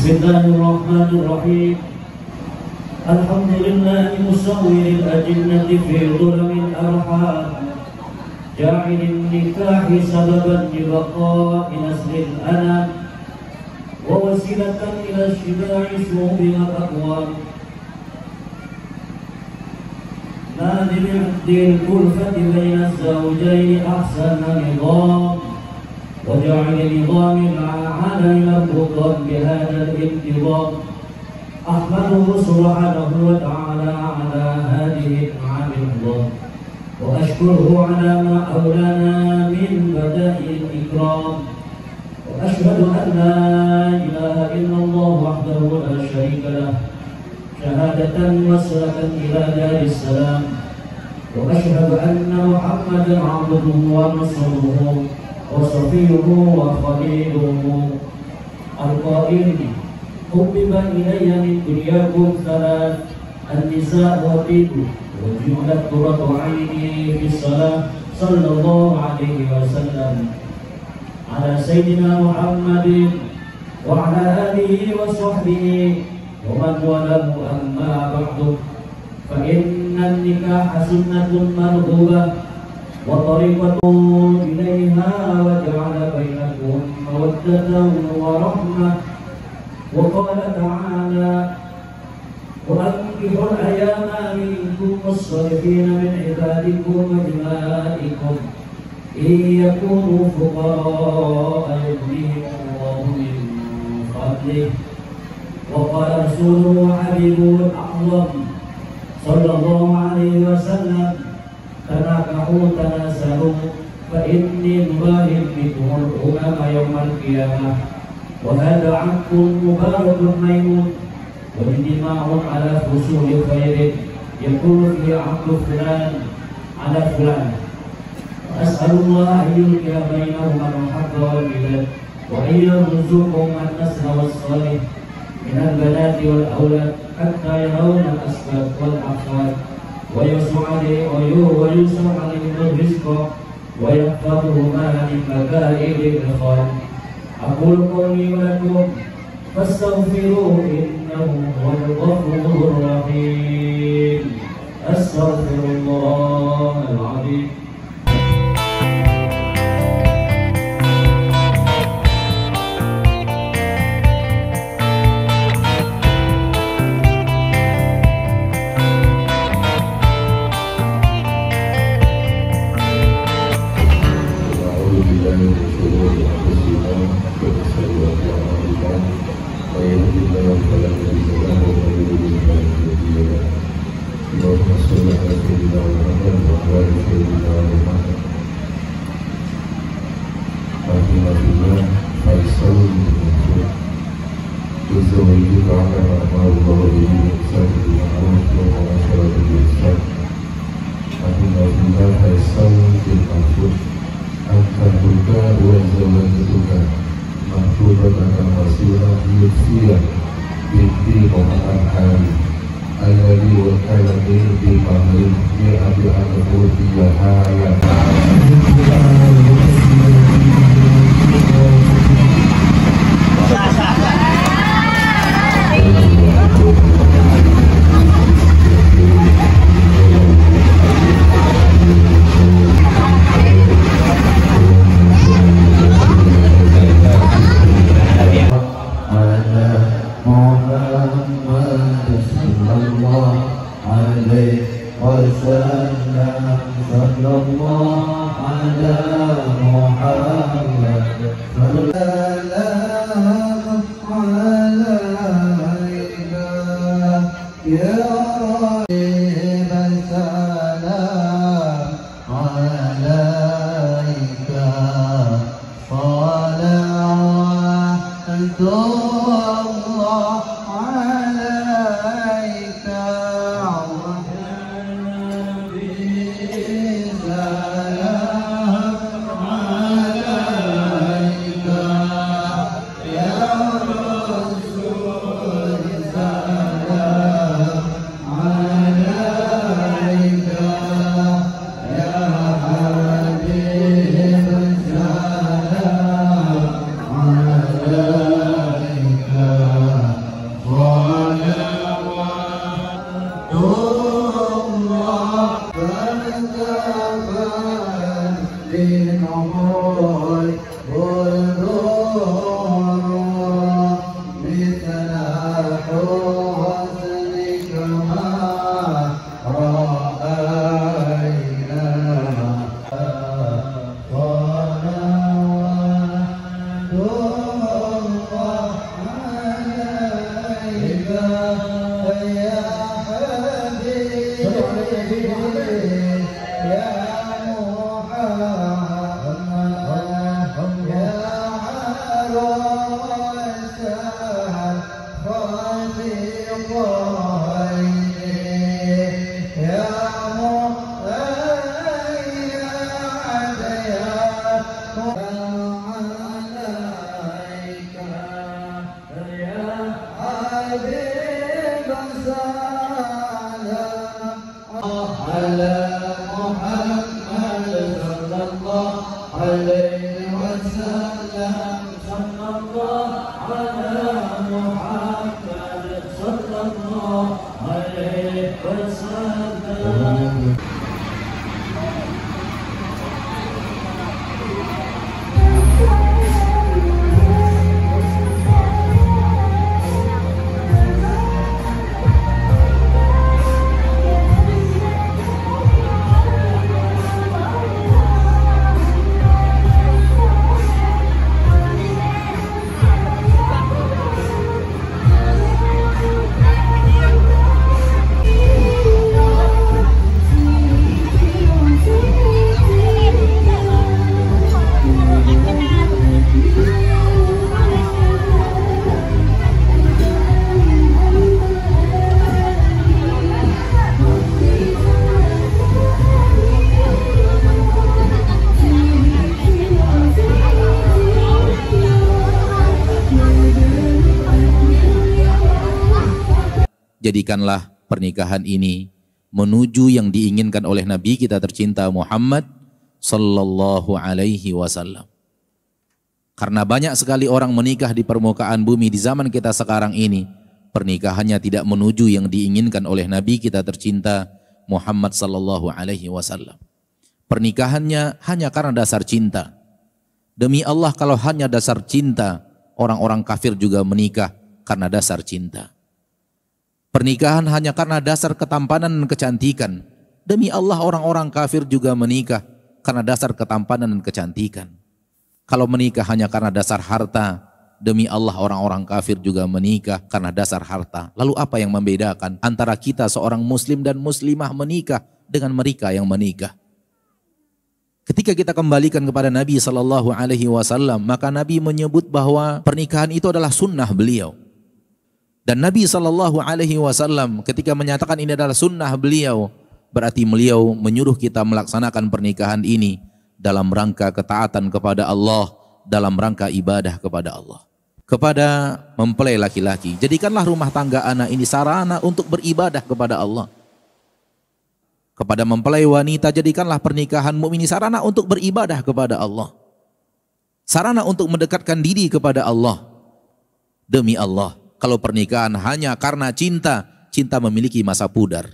Bismillahirrahmanirrahim. Alhamdulillahi musawwiril ajinnati fi dhulamil arham, ja'ilin nikahi sababan libaqa'i naslil anam, wa wasilatan ila shiba'i syu'ubil aqwam. Nadil 'abdil kulfati baina zawjaini ahsana nidham, وجعل نظام العالم مربوطا بهذا الانتظام. أحمده سبحانه وتعالى على هذه النعم العظام، وأشكره على ما أولانا من بدائع الإكرام، وأشهد أن لا إله إلا الله وحده لا شريك له شهادة وصلة إلى دار السلام، وأشهد أن محمدا عبده ورسوله وصفيه وخليله القائل حبب إلي من دنياكم ثلاث: النساء والطيب، وجعلت قرة عيني في الصلاة. صلى الله عليه وسلم على سيدنا محمد وعلى آله وصحبه ومن والاه. أما بعد، فإن النكاح سنة مرغوبة وطريقة إليها، وجعل بينكم مودة ورحمة. وقال تعالى: وأنكحوا الأيام منكم والصالحين من عبادكم وإمائكم إن يكونوا فقراء يغنيهم الله من فضله. وقال رسوله وحبيبه الأعظم صلى الله عليه وسلم: تناكحوا تناسلوا فإني مباهٍ بكم الأمم يوم القيامة. وهذا عقد مبارك ميمون، واجتماع على حصول خير يكون فيه عقد فلان على فلان. وأسأل الله أن يلقي بينهما المحبة والوداد، وأن يرزقهم النسل والصالح من البنات والأولاد حتى يرون الأسباب والأحفاد، ويسع عليهم الرزق ويحفظهما من مكائد الإخوان. أقول قولي ولكم فاستغفروه إنه هو الغفور الرحيم. أستغفر الله العظيم. يا رب Jadikanlah pernikahan ini menuju yang diinginkan oleh Nabi kita tercinta Muhammad sallallahu alaihi wasallam. Karena banyak sekali orang menikah di permukaan bumi di zaman kita sekarang ini, pernikahannya tidak menuju yang diinginkan oleh Nabi kita tercinta Muhammad sallallahu alaihi wasallam. Pernikahannya hanya karena dasar cinta. Demi Allah, kalau hanya dasar cinta, orang-orang kafir juga menikah karena dasar cinta. Pernikahan hanya karena dasar ketampanan dan kecantikan. Demi Allah, orang-orang kafir juga menikah karena dasar ketampanan dan kecantikan. Kalau menikah hanya karena dasar harta, demi Allah orang-orang kafir juga menikah karena dasar harta. Lalu apa yang membedakan antara kita seorang muslim dan muslimah menikah dengan mereka yang menikah? Ketika kita kembalikan kepada Nabi SAW, maka Nabi menyebut bahwa pernikahan itu adalah sunnah beliau. Dan Nabi SAW ketika menyatakan ini adalah sunnah beliau, berarti beliau menyuruh kita melaksanakan pernikahan ini dalam rangka ketaatan kepada Allah, dalam rangka ibadah kepada Allah. Kepada mempelai laki-laki, jadikanlah rumah tangga anak ini sarana untuk beribadah kepada Allah. Kepada mempelai wanita, jadikanlah pernikahanmu ini sarana untuk beribadah kepada Allah. Sarana untuk mendekatkan diri kepada Allah. Demi Allah, kalau pernikahan hanya karena cinta, cinta memiliki masa pudar.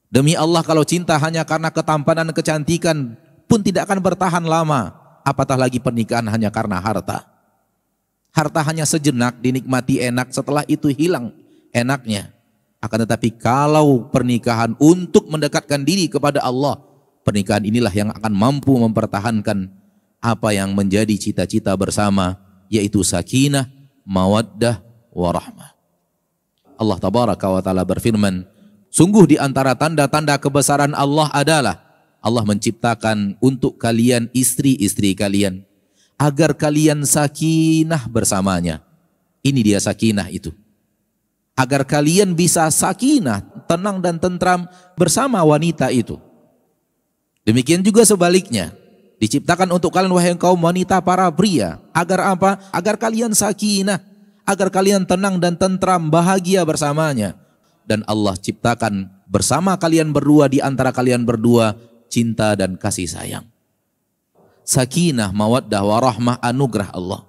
Demi Allah, kalau cinta hanya karena ketampanan dan kecantikan pun tidak akan bertahan lama. Apatah lagi pernikahan hanya karena harta. Harta hanya sejenak, dinikmati enak, setelah itu hilang enaknya. Akan tetapi kalau pernikahan untuk mendekatkan diri kepada Allah, pernikahan inilah yang akan mampu mempertahankan apa yang menjadi cita-cita bersama, yaitu sakinah, mawaddah, warahmah. Allah tabaraka wa ta'ala berfirman, sungguh di antara tanda-tanda kebesaran Allah adalah Allah menciptakan untuk kalian istri-istri kalian agar kalian sakinah bersamanya. Ini dia sakinah itu. Agar kalian bisa sakinah, tenang dan tentram bersama wanita itu. Demikian juga sebaliknya, diciptakan untuk kalian wahai kaum wanita para pria. Agar apa? Agar kalian sakinah, agar kalian tenang dan tentram bahagia bersamanya. Dan Allah ciptakan bersama kalian berdua, di antara kalian berdua, cinta dan kasih sayang. Sakinah, mawaddah, warahmah, anugerah Allah.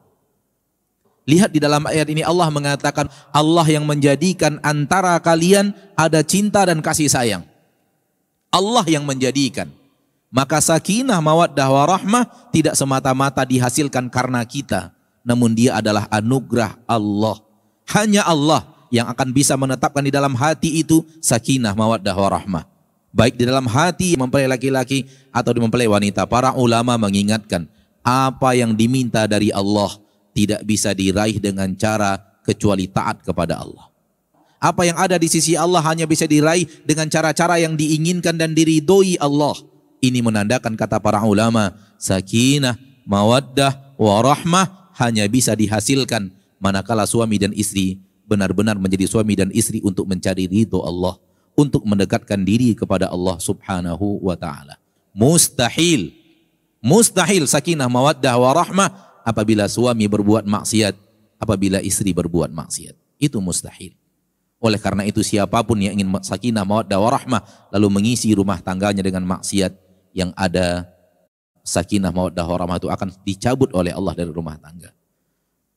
Lihat di dalam ayat ini Allah mengatakan Allah yang menjadikan antara kalian ada cinta dan kasih sayang. Allah yang menjadikan. Maka sakinah, mawaddah, warahmah tidak semata-mata dihasilkan karena kita. Namun dia adalah anugerah Allah. Hanya Allah yang akan bisa menetapkan di dalam hati itu sakinah, mawaddah, warahmah. Baik di dalam hati mempelai laki-laki atau mempelai wanita. Para ulama mengingatkan apa yang diminta dari Allah tidak bisa diraih dengan cara kecuali taat kepada Allah. Apa yang ada di sisi Allah hanya bisa diraih dengan cara-cara yang diinginkan dan diridhoi Allah. Ini menandakan kata para ulama, sakinah, mawaddah, warahmah hanya bisa dihasilkan manakala suami dan istri benar-benar menjadi suami dan istri untuk mencari ridho Allah, untuk mendekatkan diri kepada Allah subhanahu wa ta'ala. Mustahil sakinah, mawaddah, warahmah apabila suami berbuat maksiat, apabila istri berbuat maksiat. Itu mustahil. Oleh karena itu siapapun yang ingin sakinah, mawaddah, warahmah lalu mengisi rumah tangganya dengan maksiat, yang ada sakinah, mawaddah, warahmah itu akan dicabut oleh Allah dari rumah tangga.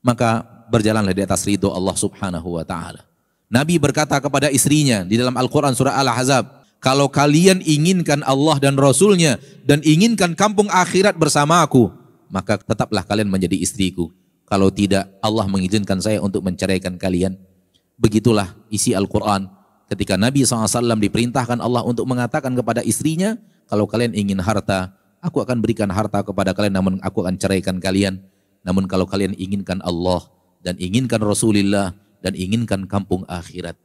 Maka berjalanlah di atas ridho Allah subhanahu wa ta'ala. Nabi berkata kepada istrinya di dalam Al-Quran surah Al-Ahzab, kalau kalian inginkan Allah dan Rasulnya dan inginkan kampung akhirat bersama aku, maka tetaplah kalian menjadi istriku. Kalau tidak, Allah mengizinkan saya untuk menceraikan kalian. Begitulah isi Al-Quran. Ketika Nabi SAW diperintahkan Allah untuk mengatakan kepada istrinya, kalau kalian ingin harta, aku akan berikan harta kepada kalian, namun aku akan ceraikan kalian. Namun kalau kalian inginkan Allah dan inginkan Rasulullah dan inginkan kampung akhirat,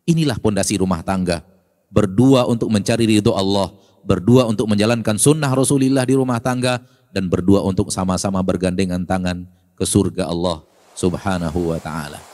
inilah pondasi rumah tangga. Berdua untuk mencari ridho Allah, berdua untuk menjalankan sunnah Rasulullah di rumah tangga, dan berdua untuk sama-sama bergandengan tangan ke surga Allah subhanahu wa ta'ala.